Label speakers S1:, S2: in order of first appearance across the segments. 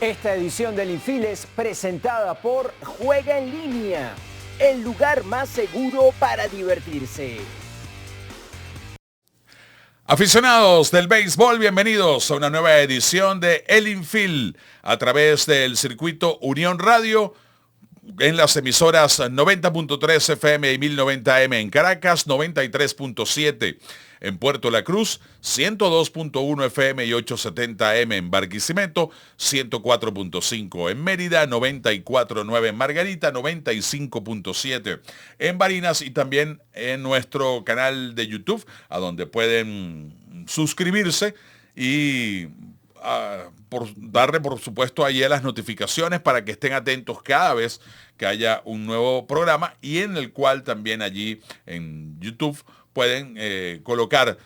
S1: Esta edición del Infil es presentada por Juega en Línea, el lugar más seguro para divertirse.
S2: Aficionados del béisbol, bienvenidos a una nueva edición de El Infil a través del circuito Unión Radio en las emisoras 90.3 FM y 1090 AM en Caracas, 93.7 en Puerto La Cruz, 102.1 FM y 870 AM en Barquisimeto, 104.5 en Mérida, 94.9 en Margarita, 95.7 en Barinas y también en nuestro canal de YouTube, a donde pueden suscribirse y darle por supuesto ahí a las notificaciones para que estén atentos cada vez que haya un nuevo programa, y en el cual también allí en YouTube pueden colocar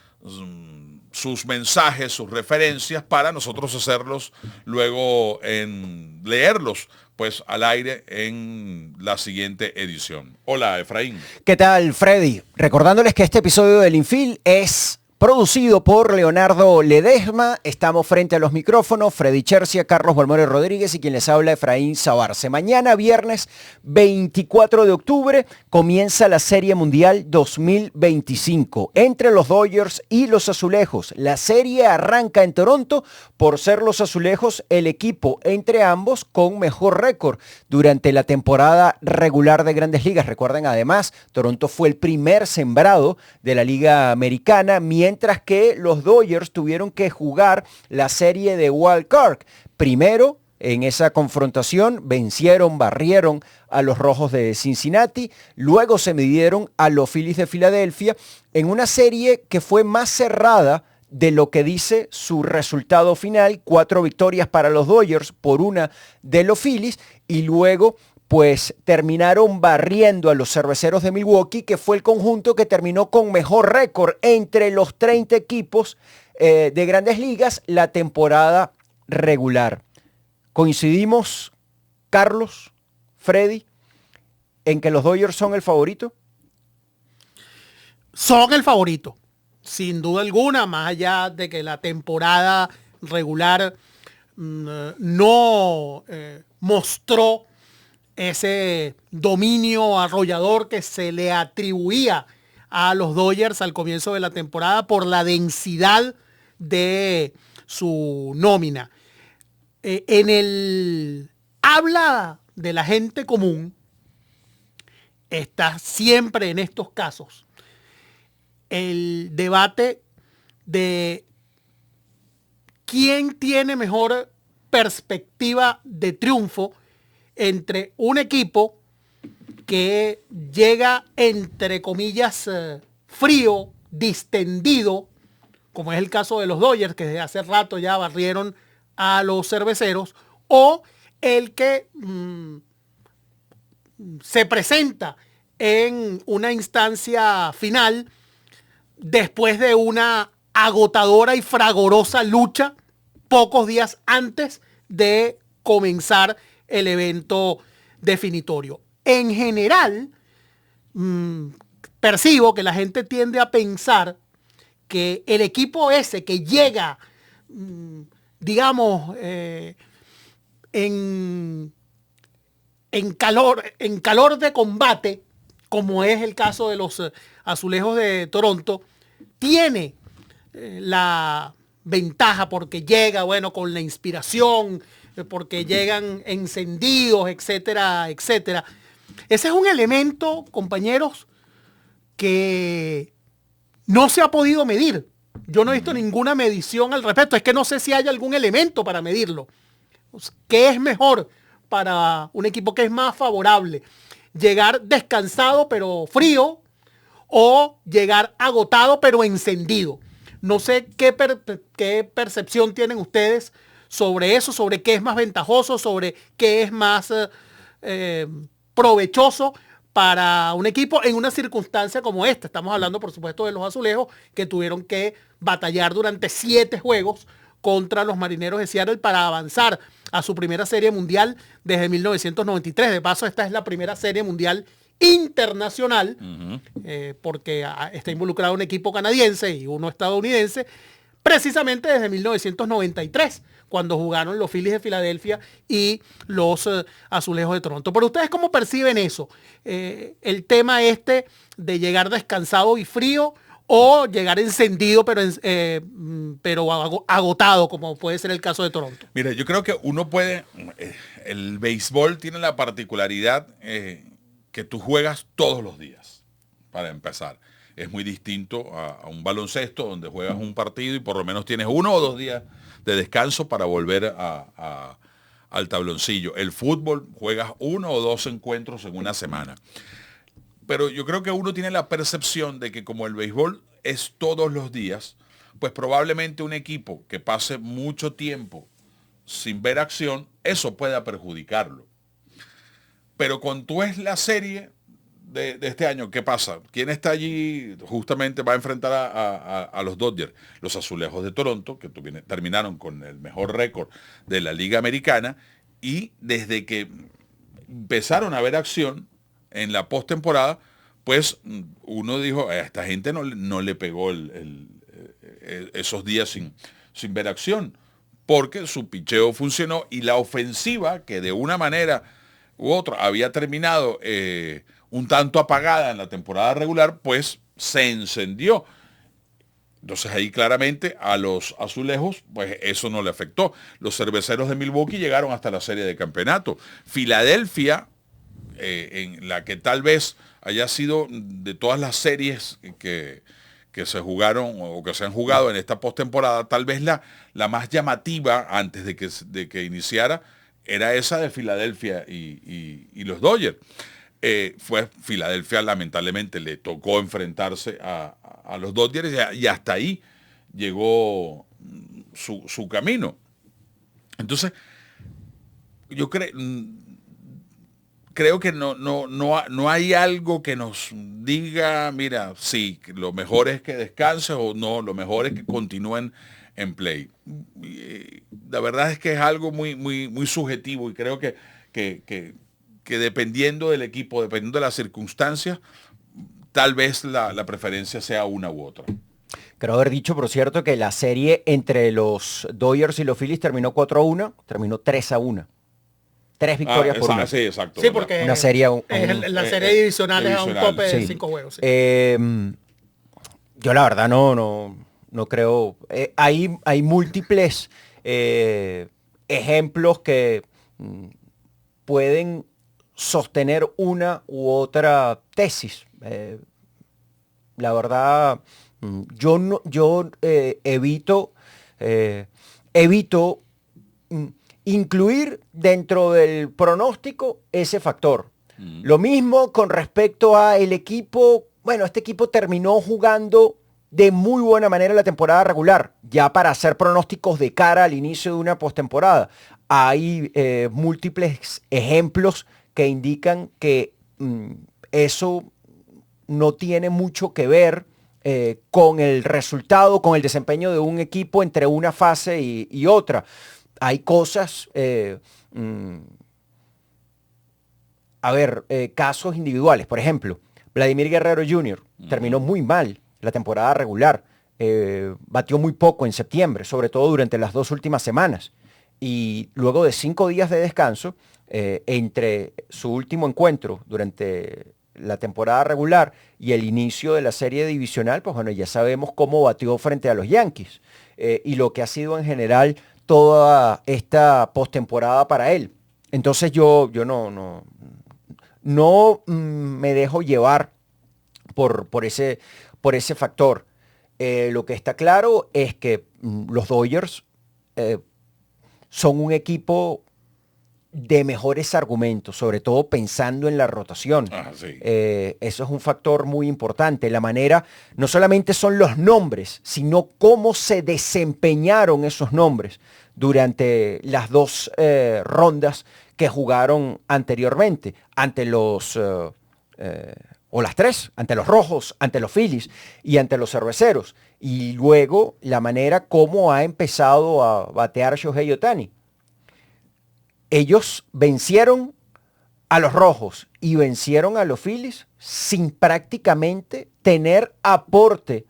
S2: sus mensajes, sus referencias, para nosotros hacerlos luego en leerlos pues al aire en la siguiente edición. Hola, Efraín.
S1: ¿Qué tal, Freddy? Recordándoles que este episodio del Infil es producido por Leonardo Ledesma. Estamos frente a los micrófonos, Freddy Chercia, Carlos Balmore Rodríguez y quien les habla, Efraín Sabarce. Mañana, viernes 24 de octubre, comienza la Serie Mundial 2025 entre los Dodgers y los Azulejos. La serie arranca en Toronto por ser los Azulejos el equipo entre ambos con mejor récord durante la temporada regular de Grandes Ligas. Recuerden, además, Toronto fue el primer sembrado de la Liga Americana, mientras que los Dodgers tuvieron que jugar la serie de Wild Card. Primero, en esa confrontación, barrieron a los Rojos de Cincinnati, luego se midieron a los Phillies de Filadelfia en una serie que fue más cerrada de lo que dice su resultado final, 4 victorias para los Dodgers por 1 de los Phillies, y luego pues terminaron barriendo a los Cerveceros de Milwaukee, que fue el conjunto que terminó con mejor récord entre los 30 equipos de Grandes Ligas la temporada regular. ¿Coincidimos, Carlos, Freddy, en que los Dodgers son el favorito?
S3: Son el favorito, sin duda alguna, más allá de que la temporada regular no mostró ese dominio arrollador que se le atribuía a los Dodgers al comienzo de la temporada por la densidad de su nómina. En el habla de la gente común está siempre en estos casos el debate de quién tiene mejor perspectiva de triunfo entre un equipo que llega, entre comillas, frío, distendido, como es el caso de los Dodgers, que desde hace rato ya barrieron a los Cerveceros, o el que se presenta en una instancia final después de una agotadora y fragorosa lucha pocos días antes de comenzar el evento definitorio. En general, percibo que la gente tiende a pensar que el equipo ese que llega, digamos, en calor de combate, como es el caso de los Azulejos de Toronto, tiene la ventaja porque llega, bueno, con la inspiración, porque llegan encendidos, etcétera, etcétera. Ese es un elemento, compañeros, que no se ha podido medir. Yo no he visto ninguna medición al respecto. Es que no sé si hay algún elemento para medirlo. ¿Qué es mejor para un equipo? ¿Qué es más favorable? ¿Llegar descansado pero frío o llegar agotado pero encendido? No sé qué percepción tienen ustedes sobre eso, sobre qué es más ventajoso, sobre qué es más provechoso para un equipo en una circunstancia como esta. Estamos hablando, por supuesto, de los Azulejos, que tuvieron que batallar durante 7 juegos contra los Marineros de Seattle para avanzar a su primera serie mundial desde 1993. De paso, esta es la primera serie mundial internacional, porque está involucrado un equipo canadiense y uno estadounidense, precisamente desde 1993, cuando jugaron los Phillies de Filadelfia y los Azulejos de Toronto. Pero ustedes, ¿cómo perciben eso? El tema de llegar descansado y frío, o llegar encendido pero agotado, como puede ser el caso de Toronto.
S2: Mira, yo creo que uno puede, el béisbol tiene la particularidad que tú juegas todos los días, para empezar. Es muy distinto a un baloncesto donde juegas un partido y por lo menos tienes 1 o 2 días de descanso para volver al tabloncillo. El fútbol juegas 1 o 2 encuentros en una semana. Pero yo creo que uno tiene la percepción de que como el béisbol es todos los días, pues probablemente un equipo que pase mucho tiempo sin ver acción, eso pueda perjudicarlo. Pero cuando tú es la serie de este año, ¿qué pasa? ¿Quién está allí? Justamente va a enfrentar a los Dodgers, los Azulejos de Toronto, que terminaron con el mejor récord de la Liga Americana, y desde que empezaron a ver acción, en la postemporada, pues uno dijo, a esta gente no le pegó esos días sin ver acción, porque su picheo funcionó y la ofensiva, que de una manera u otra había terminado un tanto apagada en la temporada regular, pues se encendió. Entonces ahí claramente a los Azulejos, pues eso no le afectó. Los Cerveceros de Milwaukee llegaron hasta la serie de campeonato. Filadelfia, en la que tal vez haya sido de todas las series que se jugaron o que se han jugado en esta postemporada, tal vez la más llamativa antes de que iniciara era esa de Filadelfia y los Dodgers. Fue Filadelfia, lamentablemente le tocó enfrentarse a los Dodgers y hasta ahí llegó su camino. Entonces, yo creo que no hay algo que nos diga, mira, sí, lo mejor es que descanses, o no, lo mejor es que continúen en play. La verdad es que es algo muy, muy, muy subjetivo, y creo que dependiendo del equipo, dependiendo de las circunstancias, tal vez la preferencia sea una u otra.
S1: Creo haber dicho, por cierto, que la serie entre los Dodgers y los Phillies terminó 4-1, terminó 3-1. 3 victorias por una.
S2: Sí, exacto.
S3: Sí, porque
S1: una serie,
S3: la serie divisional es a un tope de 5 juegos. Sí.
S1: Yo la verdad no creo. Hay múltiples ejemplos que pueden sostener una u otra tesis. La verdad, yo evito incluir dentro del pronóstico ese factor. Lo mismo con respecto a el equipo. Bueno, este equipo terminó jugando de muy buena manera la temporada regular, ya para hacer pronósticos de cara al inicio de una postemporada. Hay múltiples ejemplos que indican que eso no tiene mucho que ver con el resultado, con el desempeño de un equipo entre una fase y otra. Hay cosas, casos individuales. Por ejemplo, Vladimir Guerrero Jr. terminó muy mal la temporada regular. Batió muy poco en septiembre, sobre todo durante las 2 últimas semanas. Y luego de 5 días de descanso, entre su último encuentro durante la temporada regular y el inicio de la serie divisional, pues bueno, ya sabemos cómo batió frente a los Yankees. Y lo que ha sido en general toda esta postemporada para él. Entonces yo no me dejo llevar por ese factor. Lo que está claro es que los Dodgers son un equipo de mejores argumentos, sobre todo pensando en la rotación.
S2: Sí.
S1: Eso es un factor muy importante. La manera, no solamente son los nombres, sino cómo se desempeñaron esos nombres durante las 2 rondas que jugaron anteriormente, ante o las 3, ante los Rojos, ante los Phillies y ante los Cerveceros. Y luego la manera como ha empezado a batear Shohei Ohtani. Ellos vencieron a los Rojos y vencieron a los Phillies sin prácticamente tener aporte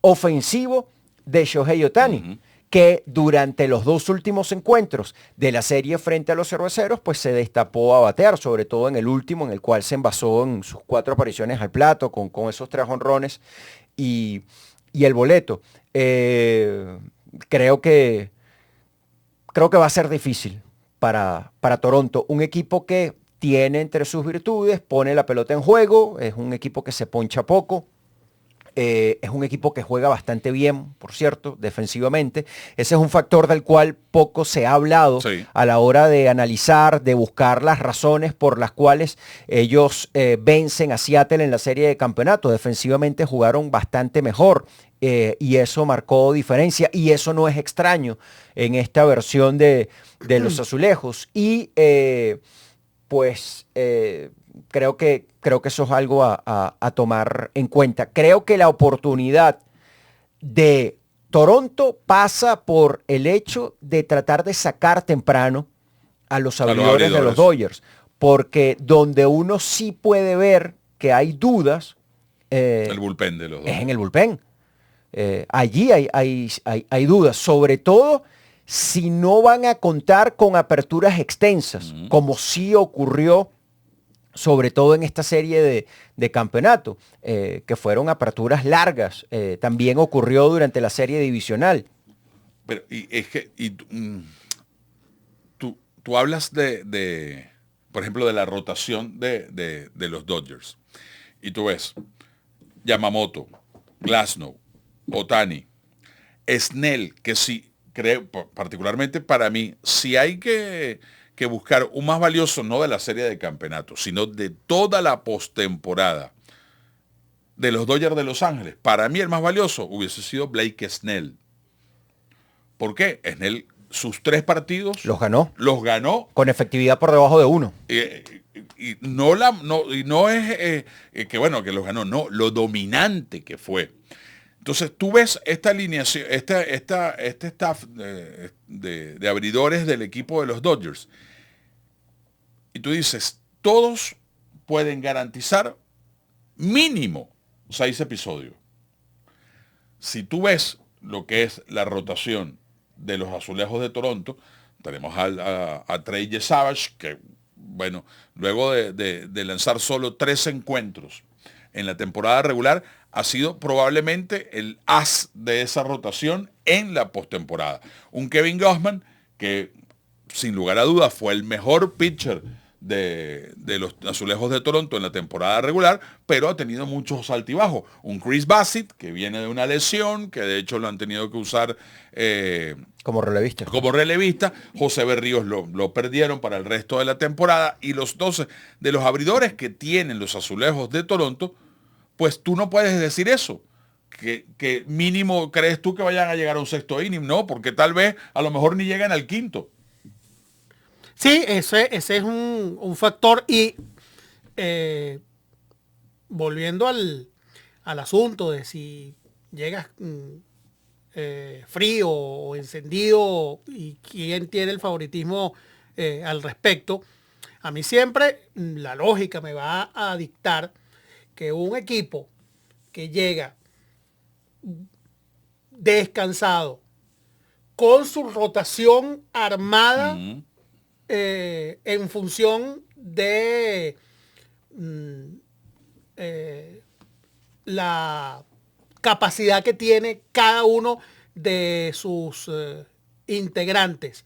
S1: ofensivo de Shohei Ohtani, que durante los 2 últimos encuentros de la serie frente a los Cerveceros, pues se destapó a batear, sobre todo en el último, en el cual se envasó en sus 4 apariciones al plato, con esos 3 jonrones y el boleto. Creo que va a ser difícil para Toronto. Un equipo que tiene entre sus virtudes, pone la pelota en juego, es un equipo que se poncha poco, es un equipo que juega bastante bien, por cierto, defensivamente. Ese es un factor del cual poco se ha hablado a la hora de analizar, de buscar las razones por las cuales ellos vencen a Seattle en la serie de campeonato. Defensivamente jugaron bastante mejor. Y eso marcó diferencia y eso no es extraño en esta versión de los azulejos y creo que eso es algo a tomar en cuenta. Creo que la oportunidad de Toronto pasa por el hecho de tratar de sacar temprano a los abridores de los Dodgers, porque donde uno sí puede ver que hay dudas
S2: el bullpen de los Dodgers.
S1: Es en el bullpen. Allí hay dudas, sobre todo si no van a contar con aperturas extensas, como sí ocurrió sobre todo en esta serie de campeonato, que fueron aperturas largas. También ocurrió durante la serie divisional.
S2: Pero tú hablas por ejemplo, de la rotación de los Dodgers. Y tú ves Yamamoto, Glasnow, Ohtani, Snell, que sí, creo, particularmente para mí, si hay que buscar un más valioso, no de la serie de campeonato, sino de toda la postemporada de los Dodgers de Los Ángeles, para mí el más valioso hubiese sido Blake Snell. ¿Por qué? Snell, sus 3 partidos
S1: los ganó
S2: con
S1: efectividad por debajo de 1.
S2: Y no es que bueno, que los ganó, no, lo dominante que fue. Entonces tú ves esta alineación, este staff de abridores del equipo de los Dodgers, y tú dices, todos pueden garantizar mínimo 6 episodios. Si tú ves lo que es la rotación de los Azulejos de Toronto, tenemos a Trey Savage, que bueno, luego de lanzar solo 3 encuentros en la temporada regular, ha sido probablemente el as de esa rotación en la postemporada. Un Kevin Gausman que sin lugar a dudas fue el mejor pitcher de los Azulejos de Toronto en la temporada regular, pero ha tenido muchos altibajos. Un Chris Bassitt que viene de una lesión, que de hecho lo han tenido que usar
S1: como relevista.
S2: José Berríos lo perdieron para el resto de la temporada, y los 12 de los abridores que tienen los Azulejos de Toronto, pues tú no puedes decir eso. Que mínimo crees tú que vayan a llegar a un 6º inning, no, porque tal vez a lo mejor ni llegan al 5º.
S3: Sí, ese es un factor. Y volviendo al asunto de si llegas frío o encendido y quién tiene el favoritismo al respecto, a mí siempre la lógica me va a dictar que un equipo que llega descansado, con su rotación armada en función de la capacidad que tiene cada uno de sus integrantes,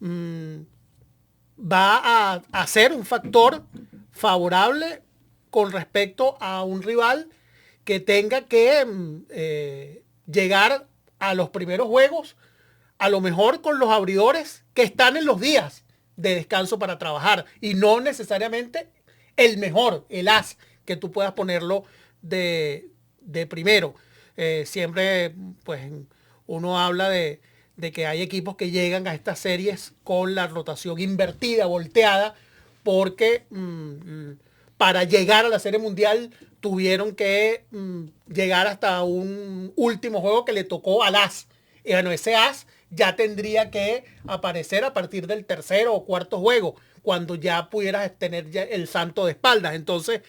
S3: va a ser un factor favorable con respecto a un rival que tenga que llegar a los primeros juegos, a lo mejor con los abridores que están en los días de descanso para trabajar, y no necesariamente el mejor, el as, que tú puedas ponerlo de primero. Siempre pues uno habla de que hay equipos que llegan a estas series con la rotación invertida, volteada, porque para llegar a la Serie Mundial tuvieron que llegar hasta un último juego que le tocó al as. Y bueno, ese as ya tendría que aparecer a partir del 3.º o 4.º juego, cuando ya pudieras tener ya el santo de espaldas. Entonces,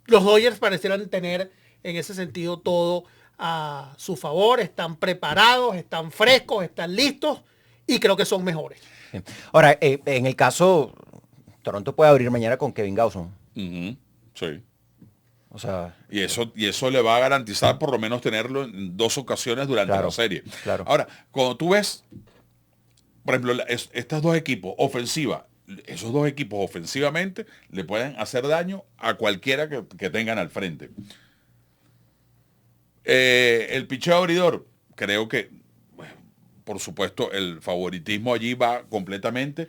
S3: los Dodgers parecieran tener en ese sentido todo a su favor, están preparados, están frescos, están listos y creo que son mejores.
S1: Ahora, en el caso, Toronto puede abrir mañana con Kevin Gausson.
S2: Sí.
S1: O sea,
S2: y eso le va a garantizar por lo menos tenerlo en 2 ocasiones durante la serie.
S1: Claro.
S2: Ahora, cuando tú ves, por ejemplo, estos 2 equipos ofensiva, esos 2 equipos ofensivamente le pueden hacer daño a cualquiera que tengan al frente. El picheo abridor, creo que, bueno, por supuesto, el favoritismo allí va completamente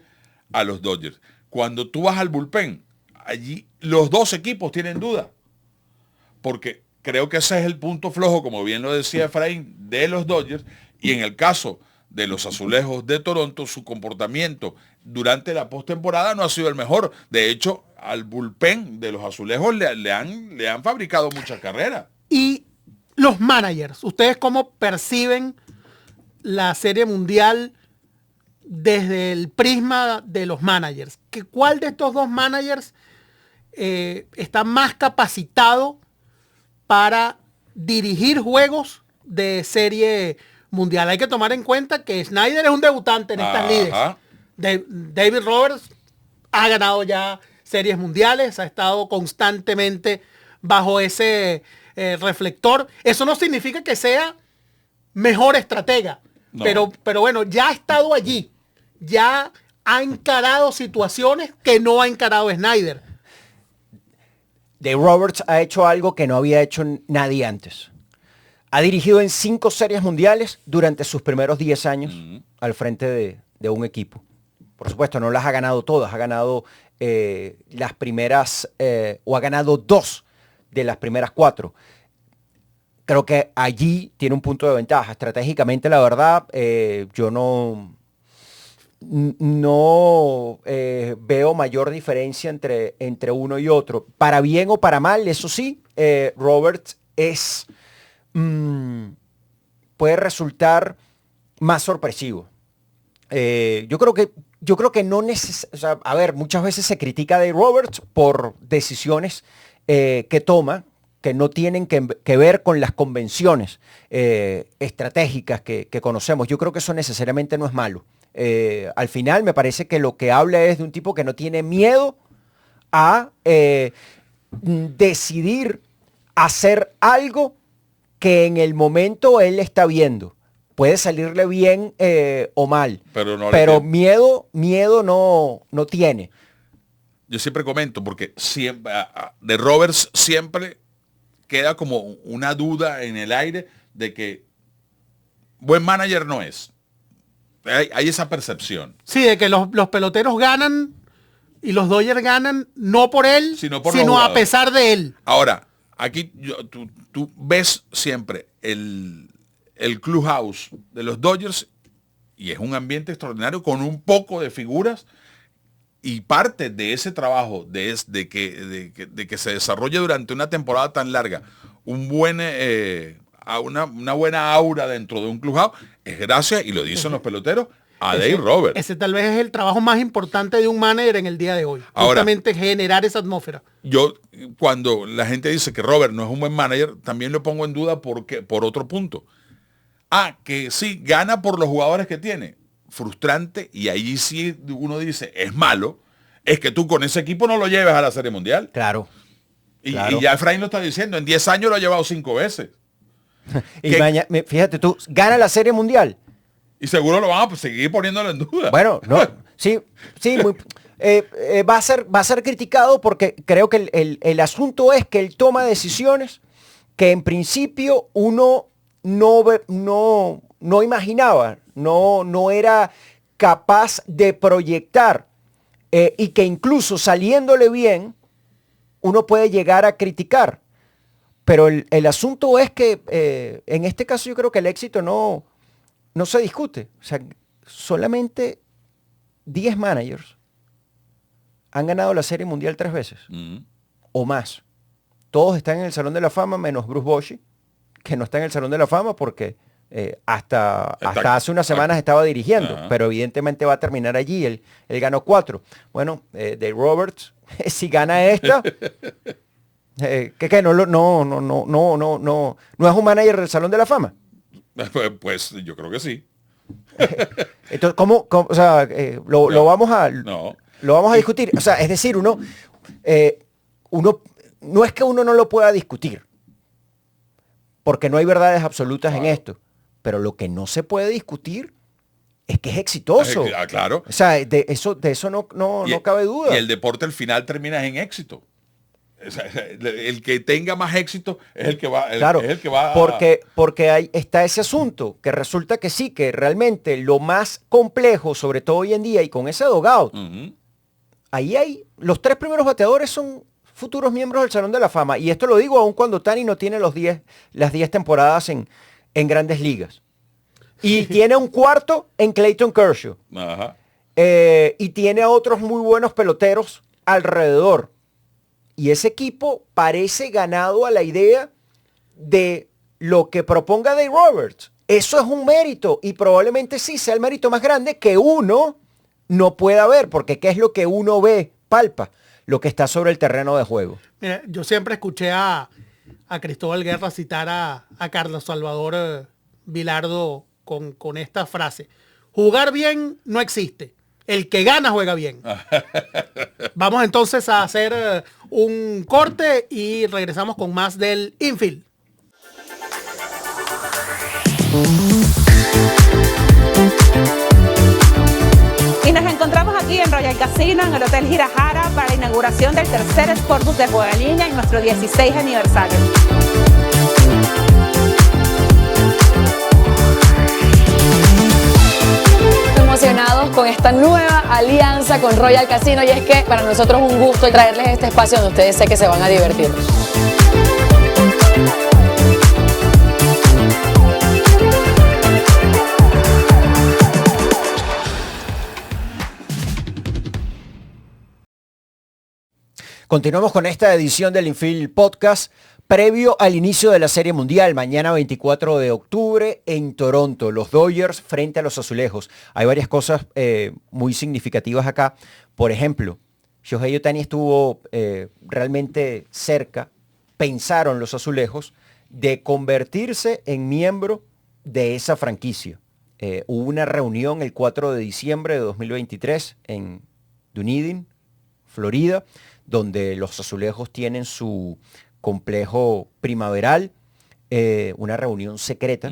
S2: a los Dodgers. Cuando tú vas al bullpen, allí los 2 equipos tienen duda. Porque creo que ese es el punto flojo, como bien lo decía Efraín, de los Dodgers. Y en el caso de los Azulejos de Toronto, su comportamiento durante la postemporada no ha sido el mejor. De hecho, al bullpen de los Azulejos le han fabricado muchas carreras.
S3: Y los managers, ¿ustedes cómo perciben la Serie Mundial desde el prisma de los managers? ¿Cuál de estos 2 managers está más capacitado para dirigir juegos de Serie Mundial? Hay que tomar en cuenta que Snyder es un debutante en estas lides. David Roberts ha ganado ya series mundiales, ha estado constantemente bajo ese reflector. Eso no significa que sea mejor estratega, no. pero bueno, ya ha estado allí, ya ha encarado situaciones que no ha encarado Snyder.
S1: Dave Roberts ha hecho algo que no había hecho nadie antes. Ha dirigido en 5 series mundiales durante sus primeros 10 años al frente de un equipo. Por supuesto, no las ha ganado todas. Ha ganado las primeras, o ha ganado 2 de las primeras 4. Creo que allí tiene un punto de ventaja. Estratégicamente, la verdad, yo no veo mayor diferencia entre uno y otro. Para bien o para mal, eso sí, Roberts puede resultar más sorpresivo. Yo creo que no necesariamente, a ver, muchas veces se critica de Roberts por decisiones que toma, que no tienen que ver con las convenciones estratégicas que conocemos. Yo creo que eso necesariamente no es malo. Al final me parece que lo que habla es de un tipo que no tiene miedo a decidir hacer algo que en el momento él está viendo. Puede salirle bien o mal, pero miedo no tiene.
S2: Yo siempre comento, porque siempre de Roberts siempre queda como una duda en el aire de que buen manager no es. Hay esa percepción.
S3: Sí, de que los peloteros ganan y los Dodgers ganan no por él, sino a pesar de él.
S2: Ahora, aquí tú ves siempre el clubhouse de los Dodgers y es un ambiente extraordinario con un poco de figuras, y parte de ese trabajo de que se desarrolle durante una temporada tan larga una buena aura dentro de un clubhouse es gracias, y lo dicen los peloteros, a Dave Roberts.
S3: Ese tal vez es el trabajo más importante de un manager en el día de hoy. Ahora, justamente generar esa atmósfera.
S2: Yo, cuando la gente dice que Robert no es un buen manager, también lo pongo en duda por otro punto. Que sí, gana por los jugadores que tiene. Frustrante, y ahí sí uno dice, es malo, es que tú con ese equipo no lo lleves a la Serie Mundial.
S1: Claro.
S2: Y ya Efraín lo está diciendo, en 10 años lo ha llevado 5 veces.
S1: Y fíjate tú, gana la Serie Mundial.
S2: Y seguro lo van a seguir poniéndolo en duda.
S1: Bueno, no, sí, va a ser criticado porque creo que el asunto es que él toma decisiones que en principio uno no imaginaba, no era capaz de proyectar, y que incluso saliéndole bien, uno puede llegar a criticar. Pero el asunto es que en este caso yo creo que el éxito no se discute. O sea, solamente 10 managers han ganado la Serie Mundial 3 veces o más. Todos están en el Salón de la Fama menos Bruce Bochy, que no está en el Salón de la Fama porque hasta hace unas semanas estaba dirigiendo, pero evidentemente va a terminar allí. Él ganó 4. Bueno, Dave Roberts, si gana esta, ¿Qué? No es un manager del Salón de la Fama.
S2: Pues yo creo que sí.
S1: Entonces, o sea, lo vamos a
S2: No.
S1: lo vamos a discutir? O sea, es decir, uno no es que uno no lo pueda discutir, porque no hay verdades absolutas en esto, pero lo que no se puede discutir es que es exitoso.
S2: Claro.
S1: O sea, de eso no cabe duda.
S2: Y el deporte al final termina en éxito. O sea, el que tenga más éxito es el que va.
S1: Claro,
S2: es el que va
S1: porque ahí está ese asunto, que resulta que sí, que realmente lo más complejo, sobre todo hoy en día, y con ese dogout, ahí hay, los 3 primeros bateadores son futuros miembros del Salón de la Fama. Y esto lo digo aun cuando Tani no tiene las 10 temporadas en Grandes Ligas. Y tiene un cuarto en Clayton Kershaw.
S2: Ajá.
S1: Y tiene a otros muy buenos peloteros alrededor. Y ese equipo parece ganado a la idea de lo que proponga Dave Roberts. Eso es un mérito y probablemente sí sea el mérito más grande que uno no pueda ver, porque ¿qué es lo que uno ve? Palpa lo que está sobre el terreno de juego.
S3: Mira, yo siempre escuché a Cristóbal Guerra citar a Carlos Salvador Vilardo con esta frase: jugar bien no existe, el que gana juega bien. Vamos entonces a hacer un corte y regresamos con más del Infield.
S4: Y nos encontramos aquí en Royal Casino, en el Hotel Girajara, para la inauguración del tercer Sportbook de Juega en Línea en nuestro 16 aniversario.
S5: Emocionados con esta nueva alianza con Royal Casino, y es que para nosotros es un gusto traerles este espacio donde ustedes sé que se van a divertir.
S1: Continuamos con esta edición del Infield Podcast previo al inicio de la Serie Mundial, mañana 24 de octubre en Toronto, los Dodgers frente a los Azulejos. Hay varias cosas muy significativas acá. Por ejemplo, Shohei Ohtani estuvo realmente cerca, pensaron los Azulejos, de convertirse en miembro de esa franquicia. Hubo una reunión el 4 de diciembre de 2023 en Dunedin, Florida, donde los Azulejos tienen su complejo primaveral, una reunión secreta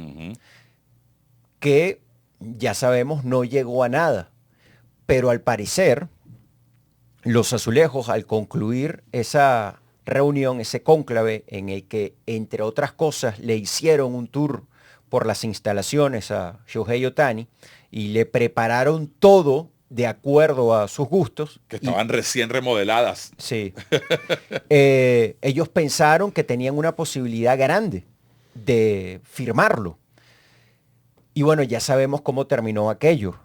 S1: que ya sabemos no llegó a nada, pero al parecer los Azulejos, al concluir esa reunión, ese cónclave en el que entre otras cosas le hicieron un tour por las instalaciones a Shohei Ohtani y le prepararon todo de acuerdo a sus gustos.
S2: Que estaban recién remodeladas.
S1: Sí. Ellos pensaron que tenían una posibilidad grande de firmarlo. Y bueno, ya sabemos cómo terminó aquello.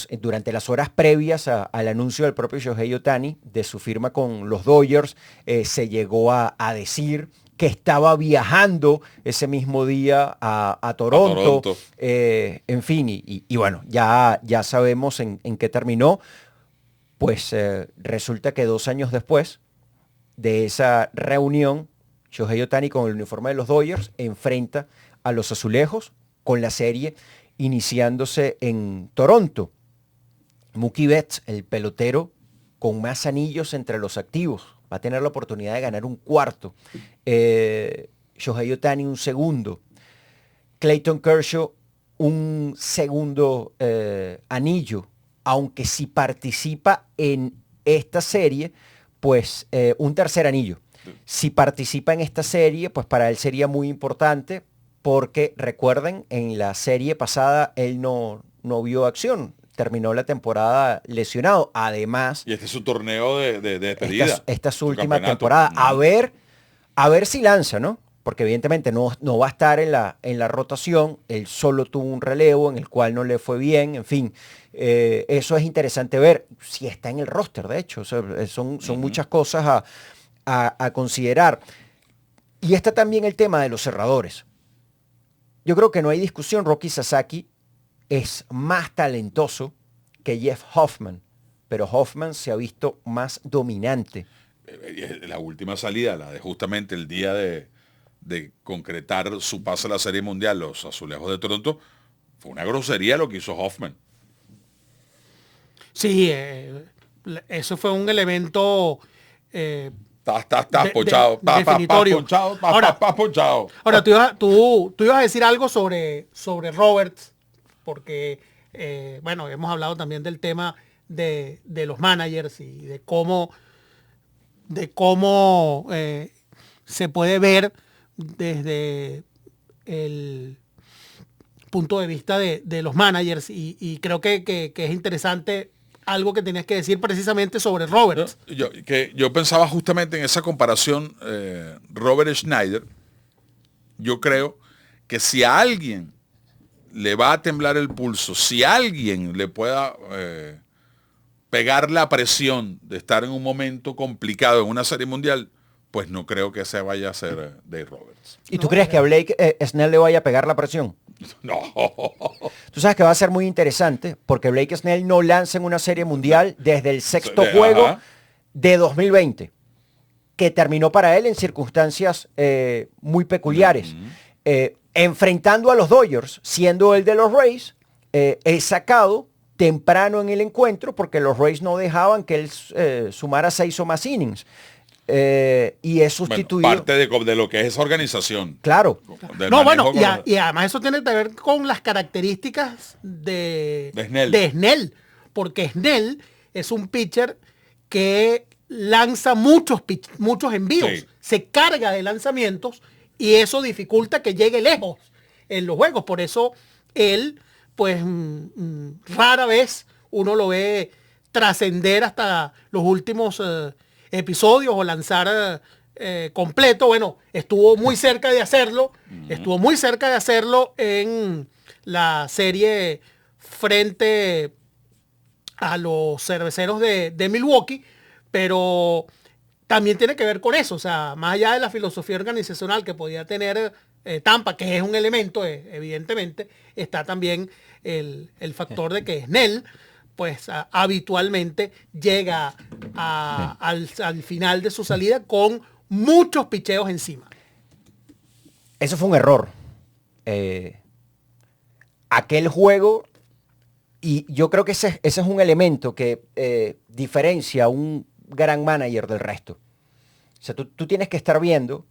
S1: Durante las horas previas al anuncio del propio Shohei Ohtani de su firma con los Dodgers, se llegó a decir que estaba viajando ese mismo día a Toronto. En fin, y bueno, ya sabemos en qué terminó. Pues resulta que 2 años después de esa reunión, Shohei Ohtani con el uniforme de los Dodgers enfrenta a los Azulejos con la serie iniciándose en Toronto. Mookie Betts, el pelotero con más anillos entre los activos, va a tener la oportunidad de ganar un cuarto. Shohei Ohtani un segundo. Clayton Kershaw un segundo anillo, aunque si participa en esta serie, pues un tercer anillo. Si participa en esta serie, pues para él sería muy importante, porque recuerden, en la serie pasada él no vio acción. Terminó la temporada lesionado. Además...
S2: Y este es su torneo de despedida.
S1: Esta es su última temporada. A ver si lanza, ¿no? Porque evidentemente no va a estar en la rotación. Él solo tuvo un relevo en el cual no le fue bien. En fin, eso es interesante ver. Si está en el roster, de hecho. O sea, son muchas cosas a considerar. Y está también el tema de los cerradores. Yo creo que no hay discusión. Roki Sasaki es más talentoso que Jeff Hoffman, pero Hoffman se ha visto más dominante
S2: la última salida, la de justamente el día de concretar su pase a la Serie Mundial, los Azulejos de Toronto, fue una grosería lo que hizo Hoffman.
S3: Sí, eso fue un elemento
S2: Estás ponchado,
S3: definitorio.
S2: estás ponchado.
S3: Ahora, tú ibas a decir algo sobre Roberts, porque, bueno, hemos hablado también del tema de los managers y de cómo se puede ver desde el punto de vista de los managers y creo que es interesante algo que tenías que decir precisamente sobre Roberts.
S2: Yo pensaba justamente en esa comparación, Robert Schneider. Yo creo que si a alguien le va a temblar el pulso, si a alguien le pueda pegar la presión de estar en un momento complicado en una serie mundial, pues no creo que se vaya a ser Dave Roberts.
S1: ¿Y tú crees que a Blake Snell le vaya a pegar la presión?
S2: No.
S1: Tú sabes que va a ser muy interesante porque Blake Snell no lanza en una serie mundial desde el sexto juego de 2020, que terminó para él en circunstancias muy peculiares. Enfrentando a los Dodgers, siendo el de los Rays, es sacado temprano en el encuentro porque los Rays no dejaban que él sumara 6 o más innings. Y es sustituido.
S2: Bueno, parte de lo que es esa organización.
S1: Claro.
S3: No, bueno, y además eso tiene que ver con las características de Snell. Porque Snell es un pitcher que lanza muchos envíos.
S2: Sí.
S3: Se carga de lanzamientos y eso dificulta que llegue lejos en los juegos. Por eso él, pues, rara vez uno lo ve trascender hasta los últimos episodios o lanzar completo. Bueno, estuvo muy cerca de hacerlo. Estuvo muy cerca de hacerlo en la serie frente a los Cerveceros de Milwaukee, pero también tiene que ver con eso. O sea, más allá de la filosofía organizacional que podía tener Tampa, que es un elemento, evidentemente, está también el factor de que Snell pues habitualmente llega al final de su salida con muchos picheos encima.
S1: Eso fue un error. Aquel juego, y yo creo que ese es un elemento que diferencia a un gran manager del resto. O sea, tú tienes que estar viendo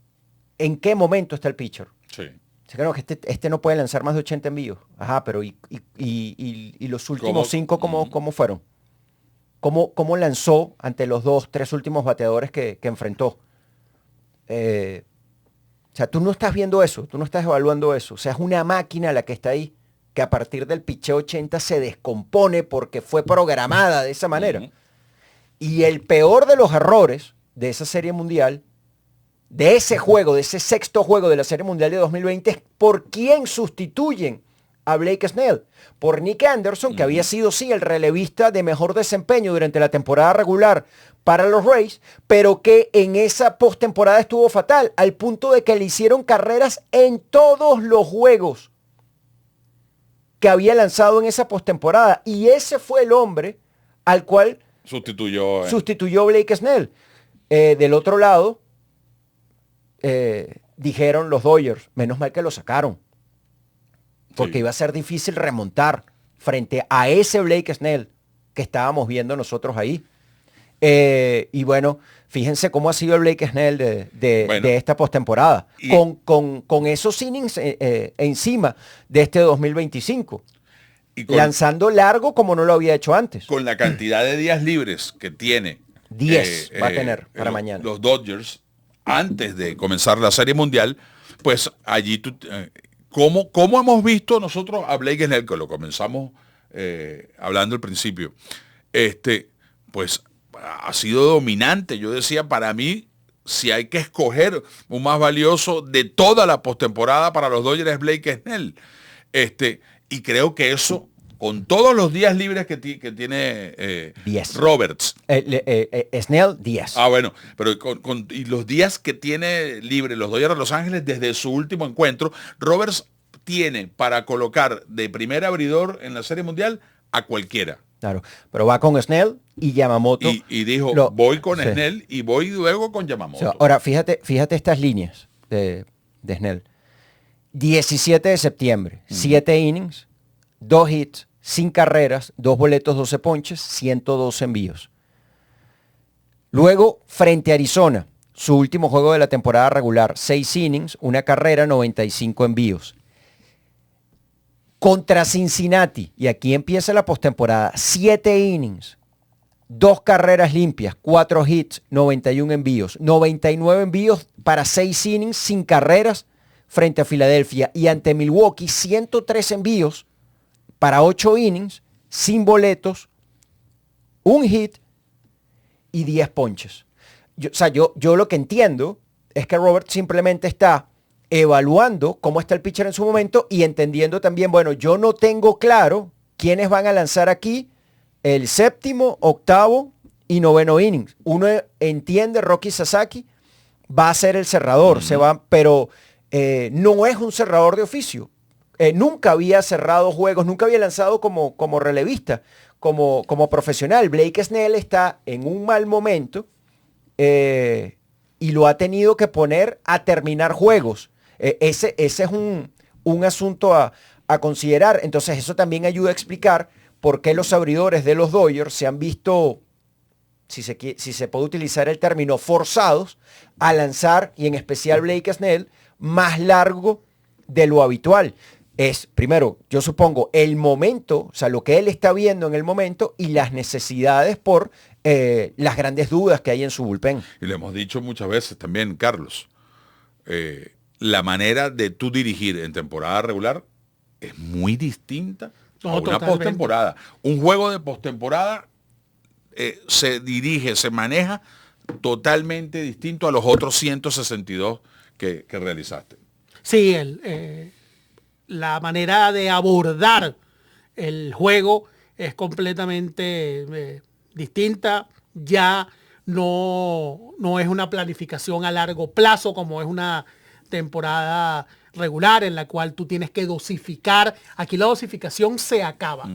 S1: en qué momento está el pitcher.
S2: Sí.
S1: O sea, creo que este no puede lanzar más de 80 envíos. Ajá, pero ¿y los últimos 5 cómo fueron? ¿Cómo lanzó ante los 3 últimos bateadores que enfrentó? O sea, tú no estás viendo eso, tú no estás evaluando eso. O sea, es una máquina la que está ahí, que a partir del picheo 80 se descompone porque fue programada de esa manera. Y el peor de los errores de esa serie mundial, de ese juego, de ese sexto juego de la Serie Mundial de 2020, es por quién sustituyen a Blake Snell. Por Nick Anderson, que había sido, sí, el relevista de mejor desempeño durante la temporada regular para los Rays, pero que en esa postemporada estuvo fatal, al punto de que le hicieron carreras en todos los juegos que había lanzado en esa postemporada. Y ese fue el hombre al cual sustituyó Blake Snell. Del otro lado, dijeron los Dodgers, menos mal que lo sacaron, porque iba a ser difícil remontar frente a ese Blake Snell que estábamos viendo nosotros ahí. Y bueno, fíjense cómo ha sido el Blake Snell de esta postemporada, con esos innings encima de este 2025. Lanzando largo como no lo había hecho antes.
S2: Con la cantidad de días libres que tiene
S1: 10 va a tener para mañana
S2: los Dodgers antes de comenzar la Serie Mundial, pues allí ¿cómo hemos visto nosotros a Blake Snell, que lo comenzamos hablando al principio? Pues ha sido dominante. Yo decía, para mí, si hay que escoger un más valioso de toda la postemporada para los Dodgers, es Blake Snell. Y creo que eso, con todos los días libres que tiene
S1: 10.
S2: Roberts.
S1: Snell, 10.
S2: Bueno, pero y los días que tiene libre los Dodgers de Los Ángeles desde su último encuentro, Roberts tiene para colocar de primer abridor en la Serie Mundial a cualquiera.
S1: Claro, pero va con Snell y Yamamoto.
S2: Y dijo, voy con Snell y voy luego con Yamamoto.
S1: Ahora, fíjate estas líneas de Snell. 17 de septiembre, 7 innings, 2 hits, sin carreras, 2 boletos, 12 ponches, 102 envíos. Luego, frente a Arizona, su último juego de la temporada regular, 6 innings, 1 carrera, 95 envíos. Contra Cincinnati, y aquí empieza la postemporada, 7 innings, 2 carreras limpias, 4 hits, 91 envíos, 99 envíos para 6 innings sin carreras frente a Filadelfia, y ante Milwaukee 103 envíos para 8 innings, sin boletos, 1 hit y 10 ponches. Yo lo que entiendo es que Robert simplemente está evaluando cómo está el pitcher en su momento y entendiendo también, bueno, yo no tengo claro quiénes van a lanzar aquí el 7º, 8º y 9º innings. Uno entiende, Roki Sasaki va a ser el cerrador, pero no es un cerrador de oficio. Nunca había cerrado juegos, nunca había lanzado como relevista, como profesional. Blake Snell está en un mal momento y lo ha tenido que poner a terminar juegos. Ese es un asunto a considerar. Entonces eso también ayuda a explicar por qué los abridores de los Dodgers se han visto, si se puede utilizar el término, forzados a lanzar, y en especial Blake Snell, más largo de lo habitual. Es, primero, yo supongo, el momento, o sea, lo que él está viendo en el momento y las necesidades por las grandes dudas que hay en su bullpen.
S2: Y le hemos dicho muchas veces también, Carlos, la manera de tú dirigir en temporada regular es muy distinta a una postemporada. Un juego de postemporada se dirige, se maneja totalmente distinto a los otros 162 que realizaste.
S3: Sí, la manera de abordar el juego es completamente distinta. Ya no es una planificación a largo plazo como es una temporada regular en la cual tú tienes que dosificar. Aquí la dosificación se acaba.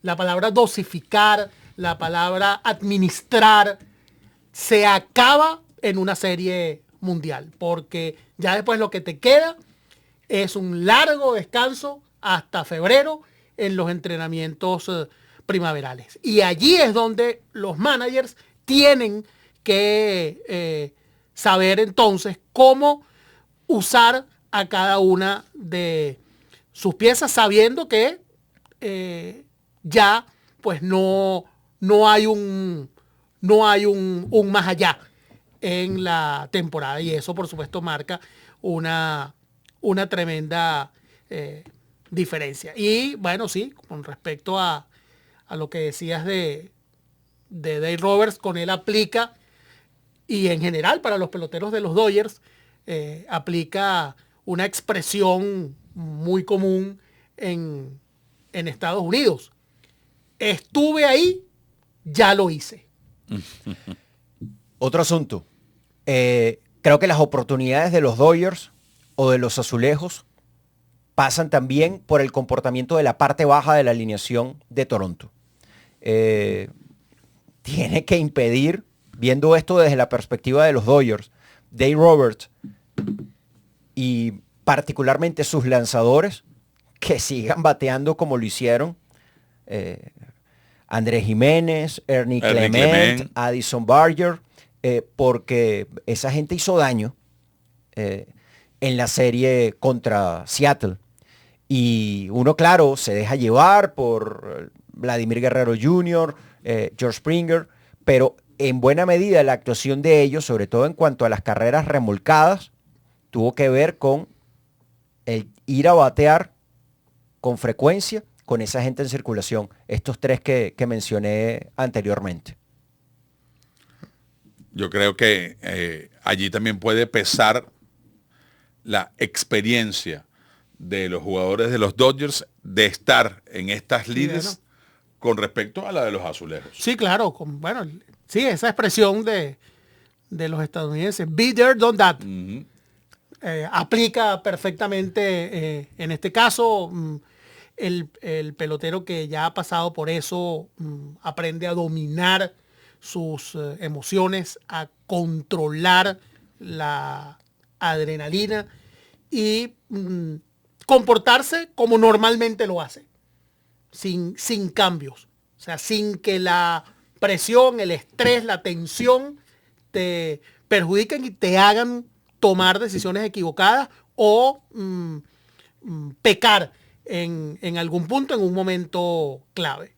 S3: La palabra dosificar, la palabra administrar, se acaba en una serie mundial, porque ya después lo que te queda es un largo descanso hasta febrero en los entrenamientos primaverales. Y allí es donde los managers tienen que saber entonces cómo usar a cada una de sus piezas, sabiendo que ya pues no hay un más allá en la temporada, y eso por supuesto marca una tremenda diferencia. Y bueno, sí, con respecto a lo que decías de Dave Roberts, con él aplica, y en general para los peloteros de los Dodgers aplica una expresión muy común en Estados Unidos: estuve ahí, ya lo hice.
S1: Otro asunto. Creo que las oportunidades de los Dodgers o de los Azulejos pasan también por el comportamiento de la parte baja de la alineación de Toronto. Tiene que impedir, viendo esto desde la perspectiva de los Dodgers, Dave Roberts y particularmente sus lanzadores, que sigan bateando como lo hicieron Andrés Jiménez, Ernie Clement, Addison Barger, porque esa gente hizo daño en la serie contra Seattle. Y uno, claro, se deja llevar por Vladimir Guerrero Jr., George Springer, pero en buena medida la actuación de ellos, sobre todo en cuanto a las carreras remolcadas, tuvo que ver con el ir a batear con frecuencia con esa gente en circulación. Estos tres que mencioné anteriormente.
S2: Yo creo que allí también puede pesar la experiencia de los jugadores de los Dodgers de estar en estas lides con respecto a la de los Azulejos.
S3: Sí, claro. Sí, esa expresión de los estadounidenses, be there, done that, aplica perfectamente en este caso. el pelotero que ya ha pasado por eso aprende a dominar sus emociones, a controlar la adrenalina y comportarse como normalmente lo hace, sin cambios. O sea, sin que la presión, el estrés, la tensión te perjudiquen y te hagan tomar decisiones equivocadas o pecar en algún punto, en un momento clave.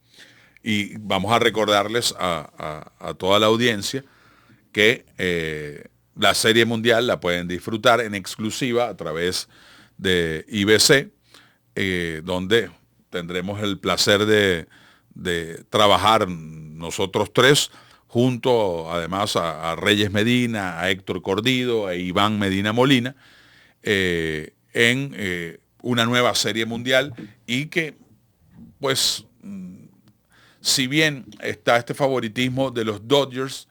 S2: Y vamos a recordarles a toda la audiencia que la Serie Mundial la pueden disfrutar en exclusiva a través de IBC, donde tendremos el placer de trabajar nosotros tres, junto además a Reyes Medina, a Héctor Cordido, a Iván Medina Molina, en una nueva Serie Mundial, y que pues si bien está este favoritismo de los Dodgers,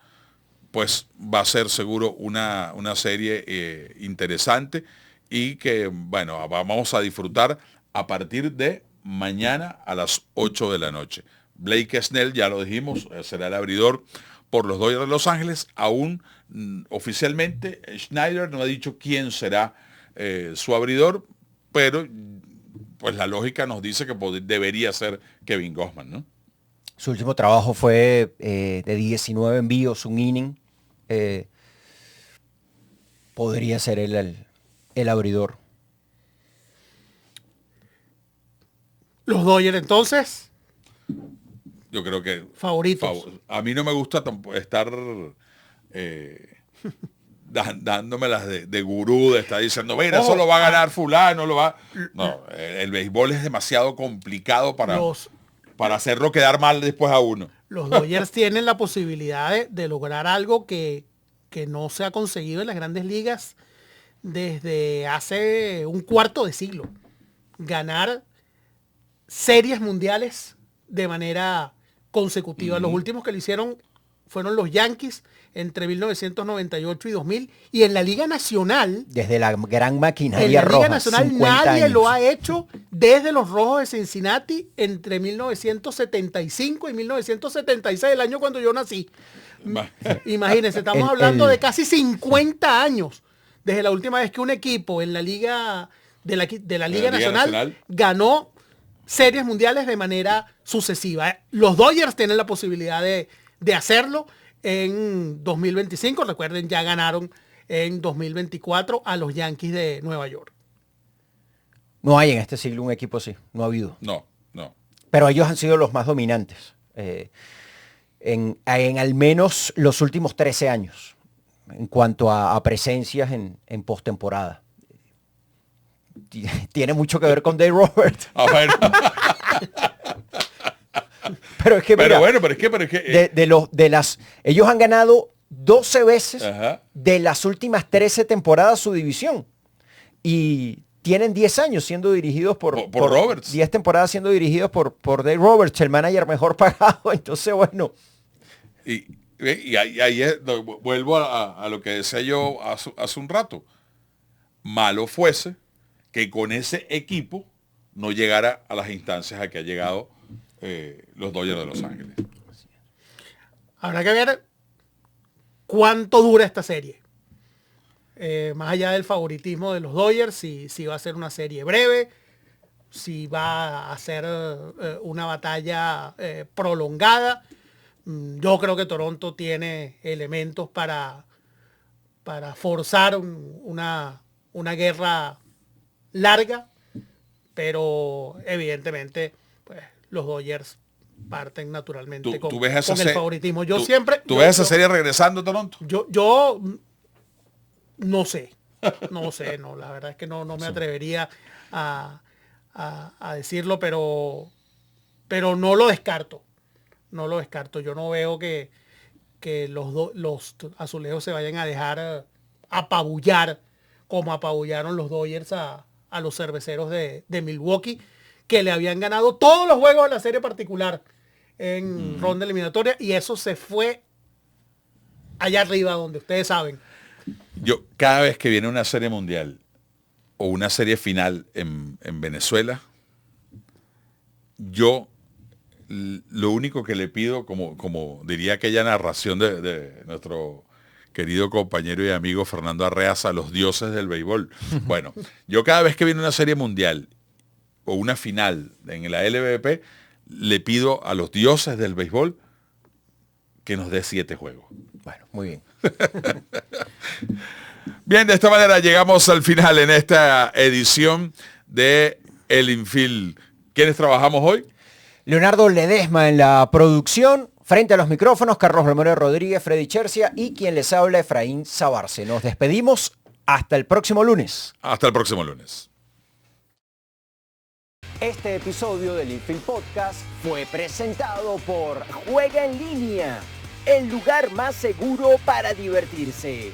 S2: pues va a ser seguro una serie interesante y que, bueno, vamos a disfrutar a partir de mañana a las 8 de la noche. Blake Snell, ya lo dijimos, será el abridor por los Dodgers de Los Ángeles. Aún oficialmente Schneider no ha dicho quién será su abridor, pero pues la lógica nos dice que debería ser Kevin Gausman, ¿no?
S1: Su último trabajo fue de 19 envíos, un inning. Podría ser el abridor.
S3: Los Dodgers entonces,
S2: Yo creo que
S3: favoritos.
S2: a mí no me gusta estar dándomelas de gurú, de estar diciendo, mira, eso lo va a ganar fulano, lo va. No, el béisbol es demasiado complicado para hacerlo quedar mal después a uno.
S3: Los Dodgers tienen la posibilidad de lograr algo que no se ha conseguido en las grandes ligas desde hace un cuarto de siglo. Ganar series mundiales de manera consecutiva. Los últimos que lo hicieron fueron los Yankees entre 1998 y 2000. Y en la Liga Nacional,
S1: Desde la gran maquinaria
S3: en la
S1: roja,
S3: Liga Nacional
S1: 50
S3: nadie
S1: años.
S3: lo ha hecho desde los Rojos de Cincinnati entre 1975 y 1976, el año cuando yo nací. Imagínense, estamos hablando de casi 50 años desde la última vez que un equipo en la Liga de la Liga Nacional ganó series mundiales de manera sucesiva. Los Dodgers tienen la posibilidad de hacerlo en 2025. Recuerden, ya ganaron en 2024 a los Yankees de Nueva York.
S1: No hay en este siglo un equipo así, no ha habido.
S2: No.
S1: Pero ellos han sido los más dominantes en al menos los últimos 13 años en cuanto a presencias en postemporada. Tiene mucho que ver con Dave Roberts.
S2: A ver.
S1: Pero es que mira,
S2: pero es que
S1: ellos han ganado 12 veces
S2: Ajá.
S1: de las últimas 13 temporadas su división. Y tienen 10 años siendo dirigidos por
S2: Roberts.
S1: 10 temporadas siendo dirigidos por Dave Roberts, el manager mejor pagado. Entonces, bueno.
S2: Y ahí vuelvo a lo que decía yo hace un rato. Malo fuese que con ese equipo no llegara a las instancias a que ha llegado los Dodgers de Los Ángeles.
S3: Habrá que ver cuánto dura esta serie. Más allá del favoritismo de los Dodgers, si va a ser una serie breve, si va a ser una batalla prolongada. Yo creo que Toronto tiene elementos para forzar una guerra larga, pero evidentemente pues, los Dodgers parten naturalmente con el favoritismo.
S2: ¿Tú ves esa serie regresando a Toronto?
S3: Yo no sé, la verdad es que no me atrevería a decirlo, pero no lo descarto. Yo no veo que los azulejos se vayan a dejar apabullar como apabullaron los Dodgers a los cerveceros de Milwaukee, que le habían ganado todos los juegos de la serie particular en ronda eliminatoria, y eso se fue allá arriba donde ustedes saben.
S2: Yo, cada vez que viene una serie mundial o una serie final en Venezuela, yo lo único que le pido, como diría aquella narración de nuestro querido compañero y amigo Fernando Arreaza, a los dioses del béisbol. Bueno, yo cada vez que viene una serie mundial o una final en la LVP, le pido a los dioses del béisbol que nos dé 7 juegos.
S1: Bueno, muy bien.
S2: Bien, de esta manera llegamos al final en esta edición de El Infield. ¿Quiénes trabajamos hoy?
S1: Leonardo Ledesma en la producción, frente a los micrófonos, Carlos Balmore Rodríguez, Freddy Chercia y quien les habla, Efraín Sabarce. Nos despedimos hasta el próximo lunes.
S2: Hasta el próximo lunes.
S1: Este episodio del Infield Podcast fue presentado por Juega en Línea, el lugar más seguro para divertirse.